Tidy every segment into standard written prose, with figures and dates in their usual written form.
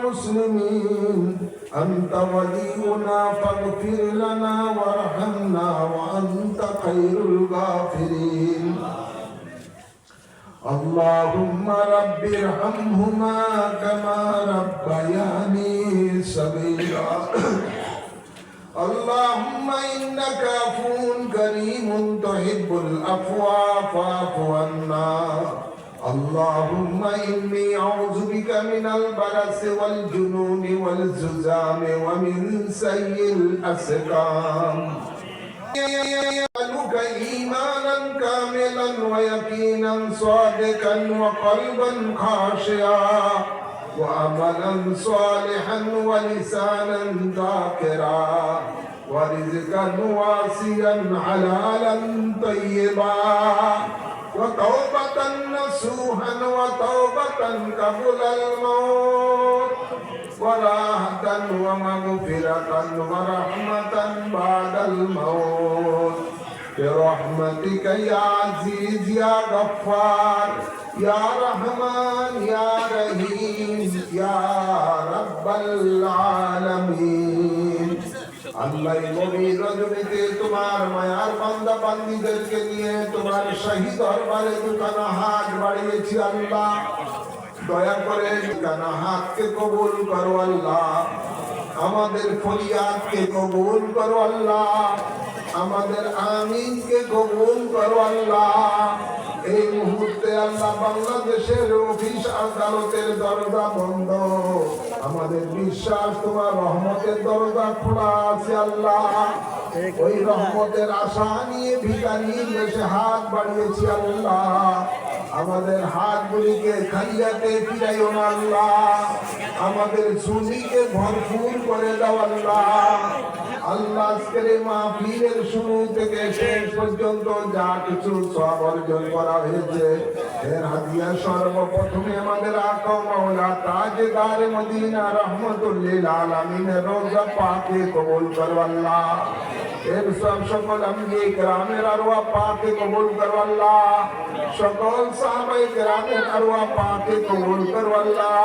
مسلمين أنت ولينا فاغفر لنا وارحمنا وأنت خير الغافرين اللهم رب ارحمهما كما ربياني صغيرا اللهم إنك عفو كريم تحب العفو فاعف عنا اللهم إني أعوذ بك من البرص والجنون والزكام ومن سيء الأسقام أسألك إيمانا كاملا ويقينا صادقا وقلبا خاشعا وعملا صالحا ولسانا ذاكرا ورزقا واسعا حلالا طيبا وتوبة نصوحا وتوبة قبل الموت وراحة ومغفرة ورحمة بعد الموت برحمتك يا عزيز يا غفار يا رحمن يا رحيم يا رب العالمين আল্লাহ নবী রজনীতে তোমার মায়ার বান্দা বান্দীদেরকে নিয়ে তোমার শাহী দরবারে দুখানা হাত বাড়িয়েছি আল্লাহ দয়া করে দুখানা হাতকে কবুল করো আল্লাহ আমাদের ফরিয়াদকে কবুল করো আল্লাহ আমাদের আমিনকে কবুল করো আল্লাহ এই মুহূর্তে আল্লাহ বাংলাদেশের অফিস আদালতের দরজা বন্ধ আমাদের বিশ্বাস তোমার রহমতের দরজা খোলা আছে আল্লাহ ওই রহমতের আশা নিয়ে ভিখারির দেশে হাত বাড়িয়েছি আল্লাহ আমাদের হাতগুলিকে খালিয়াতে ফিরাইও না আল্লাহ আমাদের ঝুলিকে ভরপুর করে দাও আল্লাহ আল্লাহ আজকের মাহফিলের শুরু থেকে শেষ পর্যন্ত যা কিছু সওয়াব অর্জন করা হয়েছে এর হাদিয়া সর্বপ্রথমে আমাদের আকা মাওলা তাজদার মদিনা রহমতুল লিল আলামিনের রওজা পাকে কবুল করো আল্লাহ এর সকল আম্বিয়া কিরামের আরওয়াহ পাকে কবুল করো আল্লাহ সকল সাহাবায়ে কিরামের আরওয়াহ পাকে কবুল করো আল্লাহ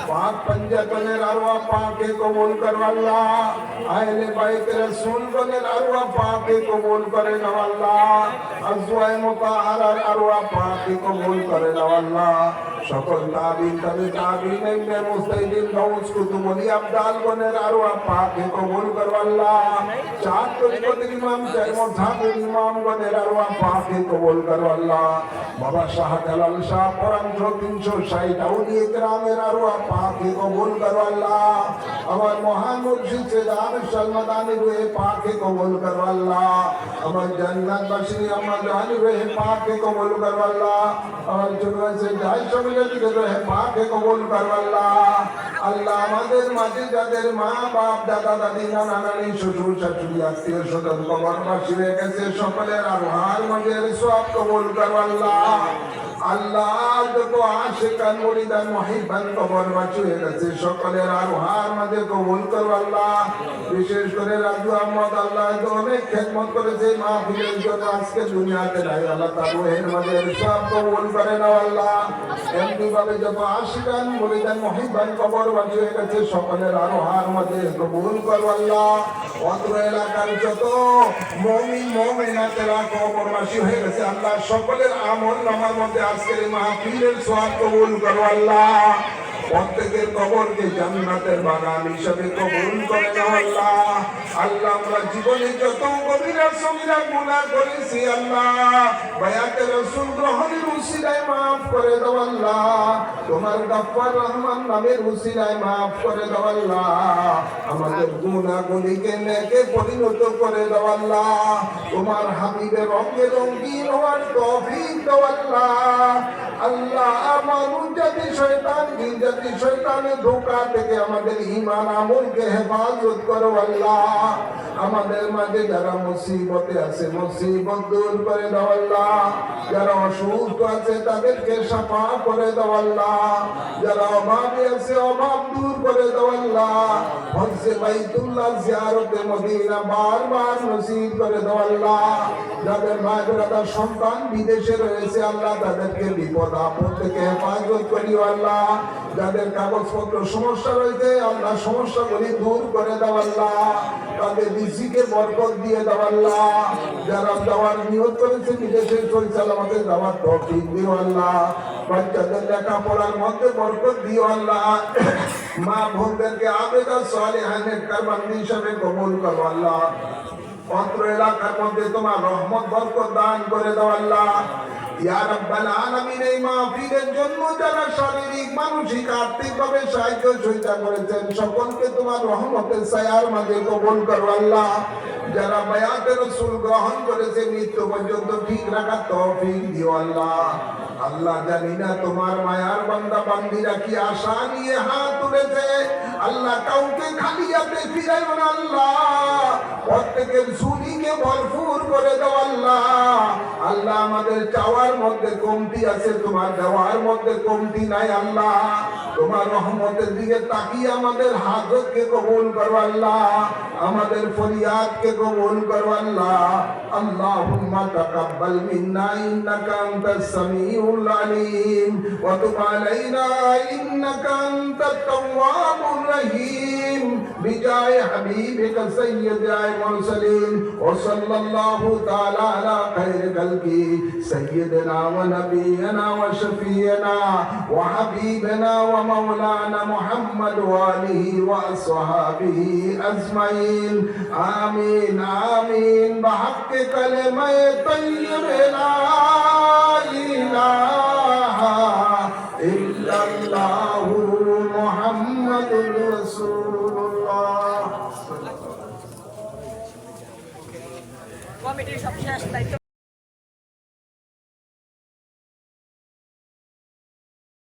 পাক পঞ্জাতনের আরওয়াহ পাকে কবুল করো আল্লাহ আহলে বাইত রাসূলগণের আরওয়াহ পাকে কবুল করে নাও আল্লাহ আজওয়ায়ে মুতাহহারার আরওয়াহ পাকে কবুল করে নাও আল্লাহ সকল তাবিঈন তাবিঈনের মুস্তাহিদিন গাউস কুতুব ওলি আবদাল গণের আরওয়াহ পাকে কবুল করো আল্লাহ চার তরিকতের ইমাম মুজাহিদ ইমাম গণের আরওয়াহ পাকে কবুল করো আল্লাহ বাবা শাহ জালাল শাহ কোরআন 360 আউলিয়া কিরামের আরওয়াহ পাকে কবুল করো আল্লাহ আমার মহান মুর্শিদ সৈয়দ সালমাদানি রূহে পাকে কবুল করো আল্লাহ আমার জান্নাতবাসী আমার জানি রূহে পাকে কবুল করো আল্লাহ আমার জুনওয়াসে যাই সমিতিকে রূহে পাকে কবুল করো আল্লাহ আল্লাহ আমাদের মাঝে যাদের মা বাপ দাদা দাদি নানা নানি শ্বশুর শাশুড়ি আত্মীয় স্বজন কবরবাসী হয়ে গেছে সকলের আরওয়ার মাঝে সওয়াব কবুল করো আল্লাহ আল্লাহ যত আশিকান মুরিদান মুহিব্বান কবরবাসী হয়ে গেছে সকলের আরওয়ার মাঝে কবুল করো আল্লাহ বিশেষ করে রাজু আহমদ আল্লাহ অনেক খেদমত করেছে মাহফিলের জন্য আজকে দুনিয়াতে নাই আল্লাহ তার রূহের মাঝে সওয়াব কবুল করে নাও আল্লাহ এমনি ভাবে যত আশিকান মুরিদান মুহিব্বান কবরবাসী হয়ে গেছে সকলের আরওয়ার মাঝে কবুল করো আল্লাহ অত্র এলাকার যত মুমিন মুমিনাতেরা কবরবাসী হয়ে গেছে আল্লাহ সকলের আমলনামার মধ্যে আজকের মাহফিলের সওয়াব কবুল করো আল্লাহ প্রত্যেকের কবরকে জান্নাতের বাগান হিসেবে কবুল করে নাও আল্লাহ আল্লাহ আমরা জীবনে যত কবিরা সগীরা গুনাহ করেছি আল্লাহ বায়াতে রাসূল গ্রহণের উসিলায় maaf করে দাও আল্লাহ তোমার গফফার রহমান নামের উসিলায় maaf করে দাও আল্লাহ আমাদের গুনাহগুলিকে নেকে পরিণত করে দাও আল্লাহ তোমার হাবিবের রঙে রঙিন হওয়ার তৌফিক দাও আল্লাহ আল্লাহ মানুষ জাতি শয়তান জিন জাতি শয়তানের ধোঁকা থেকে আমাদের ঈমান আমলকে হেফাজত করো আল্লাহ আমাদের মাঝে যারা মুসিবতে আছে মুসিবত দূর করে দাও আল্লাহ যারা অসুস্থ আছে তাদেরকে শাফা করে দাও আল্লাহ যারা অভাবে আছে অভাব দূর করে দাও আল্লাহ হজে বাইতুল্লাহ জিয়ারতে মদিনা বারবার নসিব করে দাও আল্লাহ যাদের ভাই ব্রাদার সন্তান বিদেশে রয়েছে আল্লাহ তাদেরকে বিপদ আপদ থেকে হেফাজত করিও আল্লাহ যাদের কাগজপত্র সমস্যা রয়েছে আল্লাহ সমস্যাগুলি দূর করে দাও আল্লাহ, তাদের রিজিকে বরকত দিয়ে দাও আল্লাহ, যারা যাওয়ার নিয়ত করেছে বিদেশে চলচাল আমাদের যাওয়ার তৌফিক দিও আল্লাহ, বাচ্চাদের লেখাপড়ার মধ্যে বরকত দিও আল্লাহ, মা বোনদেরকে আবেদা সালেহানের কারবান্দি হিসাবে কবুল করো আল্লাহ, অত্র এলাকার মধ্যে তোমার রহমত বরকত দান করে দাও আল্লাহ। ইয়া রাব্বাল আলামিন, এই মাহফিলের জন্য যারা শারীরিক মানসিক আর্থিকভাবে সাহায্য সহযোগিতা করেছেন সকলকে তোমার রহমতের ছায়ার মাঝে কবুল করো আল্লাহ, যারা বায়াতে রাসূল গ্রহণ করেছে মৃত্যু পর্যন্ত ঠিক রাখার তৌফিক দিও আল্লাহ। আল্লাহ জানি না তোমার মায়ার বান্দা বান্দিরা কি আশা নিয়ে হাত তুলেছে আল্লাহ, কাউকে খালি হাতে ফিরাইও না আল্লাহ, প্রত্যেকের ঝুলিকে ভরপুর করে দাও আল্লাহ। আল্লাহ আমাদের চাওয়ার মধ্যে কমতি আছে, তোমার দেওয়ার মধ্যে কমতি নাই আল্লাহ, তোমার রহমতের দিকে তাকিয়ে আমাদের হাজতকে কবুল করো আল্লাহ, আমাদের ফরিয়াদকে কবুল করো আল্লাহ। আল্লাহুম্মা তাকাব্বাল মিন্না ইন্নাকা আনতাস সামিউল আলিম ওয়া তুব আলাইনা ইন্নাকা আনতাত তাওয়াবুর রহিম বিজায়ে হাবিবিকা সাইয়্যিদাল মুরসালিন ওয়া সাল্লাল্লাহু তাআলা আলা খায়রি খালকি সাইয়্যিদিনা ওয়া নাবিয়িনা ওয়া শাফিয়িনা ওয়া হাবিবিনা ওয়া মাওলানা মুহাম্মদ ওয়া আলিহি ওয়া আসহাবিহি আজমাইন আমিন আমিন বিহাক্কি কালিমায়ে তাইয়্যিবা লা ইলাহা ইল্লাল্লাহু মুহাম্মাদুর রাসূলুল্লাহ। কমিটির সব শেষ দায়িত্ব